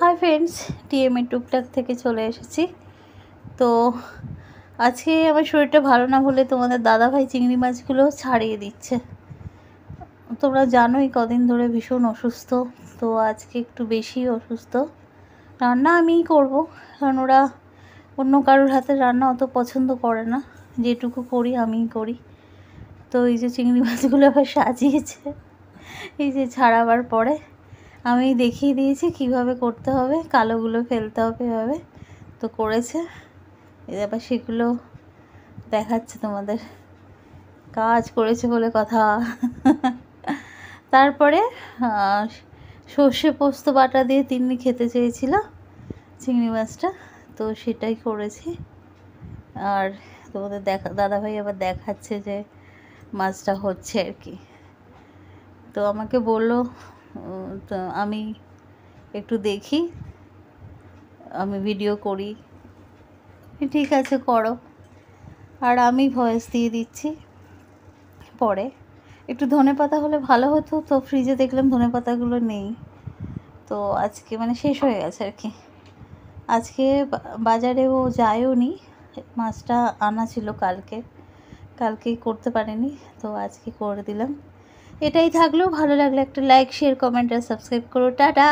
Hi friends, TMA টুকটাক থেকে চলে এসেছি। তো আজকে আমার শরীরটা ভালো না বলে তোমাদের দাদাভাই চিংড়ি মাছগুলো ছাড়িয়ে দিচ্ছে। তোমরা জানোই কদিন ধরে ভীষণ অসুস্থ, তো আজকে একটু বেশি অসুস্থ। রান্না আমিই করব, কারণ ওরা অন্য কারোর হাতে রান্না অত পছন্দ করে না, যেটুকু করি আমিই করি। তো এই যে চিংড়ি মাছগুলো আবার সাজিয়েছে, এই যে ছাড়াবার পরে আমি দেখিয়ে দিয়েছি কিভাবে করতে হবে, কালোগুলো ফেলতে হবে এভাবে। তো করেছে, এবার সেগুলো দেখাচ্ছে তোমাদের। কাজ করেছে বলে কথা। তারপরে সর্ষে পোস্ত বাটা দিয়ে তিন্নি খেতে চেয়েছিল চিংড়ি মাছটা, তো সেটাই করেছি। আর তোমাদের দাদাভাই আবার দেখাচ্ছে যে মাছটা হচ্ছে আর কি। তো আমাকে বললো, তো আমি একটু দেখি, আমি ভিডিও করি। ঠিক আছে, করো। আর আমি ভয়েস দিয়ে দিচ্ছি পরে। একটু ধনেপাতা হলে ভালো হতো, তো ফ্রিজে দেখলাম ধনেপাতাগুলো নেই, তো আজকে মানে শেষ হয়ে গেছে আর কি। আজকে বাজারেও যায়ও নি, মাছটা আনা ছিল কালকেই করতে পারিনি, তো আজকে করে দিলাম। এটাই থাকলো, ভালো লাগলে একটা লাইক, শেয়ার, কমেন্ট আর সাবস্ক্রাইব করো। টাটা।